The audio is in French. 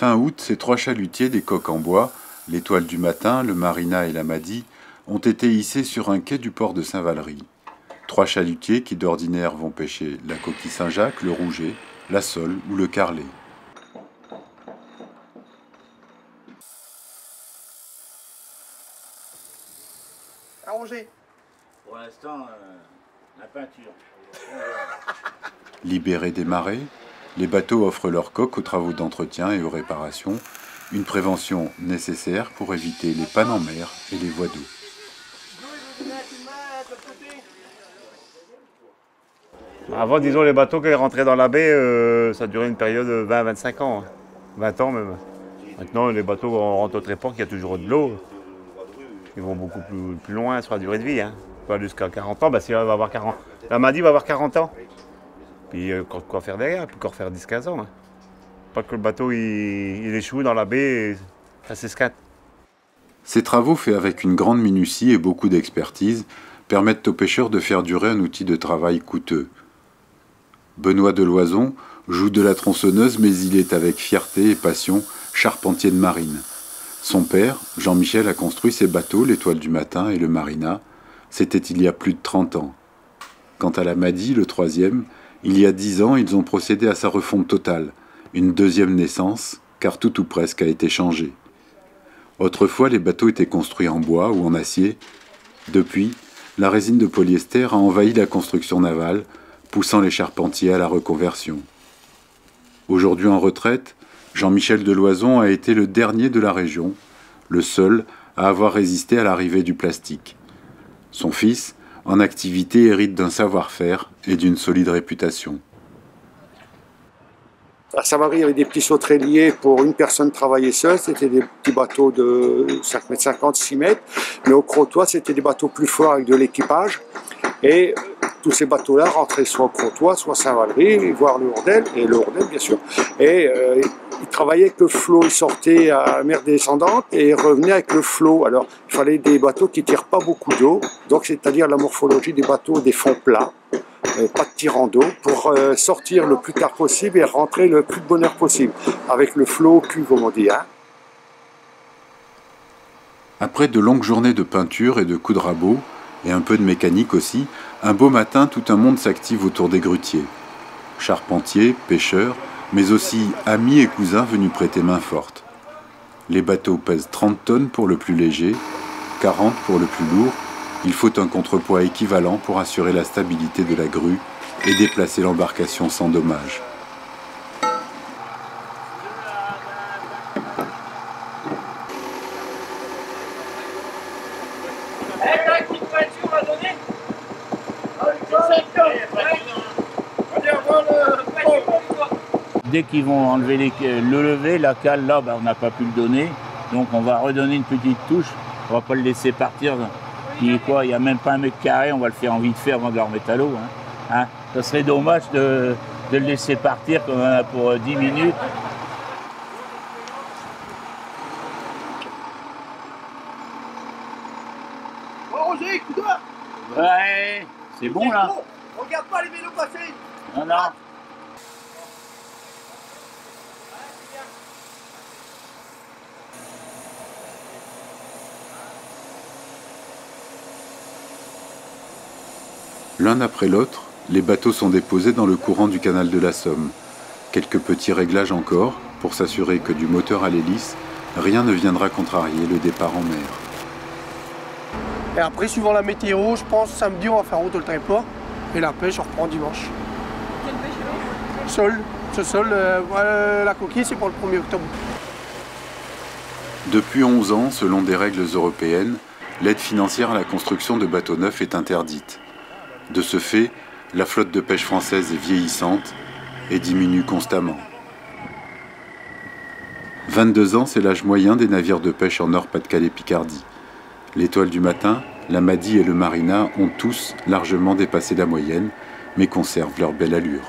Fin août, ces 3 chalutiers des coques en bois, l'Étoile du Matin, le Marina et la Madi, ont été hissés sur un quai du port de Saint-Valery. 3 chalutiers qui d'ordinaire vont pêcher la coquille Saint-Jacques, le rouget, la sole ou le carlet. Arrangé. Pour l'instant, la peinture. Libérés des marées, les bateaux offrent leurs coques aux travaux d'entretien et aux réparations, une prévention nécessaire pour éviter les pannes en mer et les voies d'eau. Avant, disons, les bateaux qui rentraient dans la baie, ça durait une période de 20-25 ans, 20 ans même. Maintenant, les bateaux rentrent au tréport, il y a toujours de l'eau. Ils vont beaucoup plus loin sur la durée de vie. Hein. Pas jusqu'à 40 ans, bah, si elle va avoir 40. La Madi va avoir 40 ans. Puis quoi faire derrière, puis encore faire 10-15 ans. Hein. Pas que le bateau il échoue dans la baie, et ça s'escate. Ces travaux faits avec une grande minutie et beaucoup d'expertise permettent aux pêcheurs de faire durer un outil de travail coûteux. Benoît Deloison joue de la tronçonneuse, mais il est avec fierté et passion charpentier de marine. Son père, Jean-Michel, a construit ces bateaux, l'Étoile du Matin et le Marina. C'était il y a plus de 30 ans. Quant à la Madi, le 3e, il y a 10 ans, ils ont procédé à sa refonte totale, une 2e naissance, car tout ou presque a été changé. Autrefois, les bateaux étaient construits en bois ou en acier. Depuis, la résine de polyester a envahi la construction navale, poussant les charpentiers à la reconversion. Aujourd'hui en retraite, Jean-Michel Deloison a été le dernier de la région, le seul à avoir résisté à l'arrivée du plastique. Son fils, en activité, hérite d'un savoir-faire et d'une solide réputation. À Saint-Valery, il y avait des petits sauterelliers pour une personne travailler seule. C'était des petits bateaux de 5,50 m, 6 mètres. Mais au Crotoy, c'était des bateaux plus forts avec de l'équipage. Et tous ces bateaux-là rentraient soit au Crotoy, soit à Saint-Valery, voire le Hourdel, et le Hourdel, bien sûr. Et ils travaillaient avec le flot. Ils sortaient à la mer descendante et ils revenaient avec le flot. Alors, il fallait des bateaux qui ne tirent pas beaucoup d'eau. Donc, c'est-à-dire la morphologie des bateaux, des fonds plats. Pas de tirant d'eau, pour sortir le plus tard possible et rentrer le plus de bonheur possible, avec le flot au cul, comme on dit. Hein. Après de longues journées de peinture et de coups de rabot, et un peu de mécanique aussi, un beau matin, tout un monde s'active autour des grutiers. Charpentiers, pêcheurs, mais aussi amis et cousins venus prêter main forte. Les bateaux pèsent 30 tonnes pour le plus léger, 40 pour le plus lourd. Il faut un contrepoids équivalent pour assurer la stabilité de la grue et déplacer l'embarcation sans dommage. Dès qu'ils vont enlever le lever, la cale là, on n'a pas pu le donner. Donc on va redonner une petite touche. On va pas le laisser partir. Il n'y a même pas 1 mètre carré, on va le faire en vite fait avant de le remettre à l'eau. Hein. Ça serait dommage de le laisser partir comme pour 10 minutes. Oh Roger, écoute-toi. Ouais, c'est bon là. Regarde pas les vélos passer. Non, non. L'un après l'autre, les bateaux sont déposés dans le courant du canal de la Somme. Quelques petits réglages encore, pour s'assurer que du moteur à l'hélice, rien ne viendra contrarier le départ en mer. Et après, suivant la météo, je pense samedi, on va faire route au tréport. Et la pêche, on reprend dimanche. Quelle pêche? Sol. Ce sol, la coquille, c'est pour le 1er octobre. Depuis 11 ans, selon des règles européennes, l'aide financière à la construction de bateaux neufs est interdite. De ce fait, la flotte de pêche française est vieillissante et diminue constamment. 22 ans, c'est l'âge moyen des navires de pêche en Nord-Pas-de-Calais-Picardie. L'Étoile du Matin, la Madi et le Marina ont tous largement dépassé la moyenne, mais conservent leur belle allure.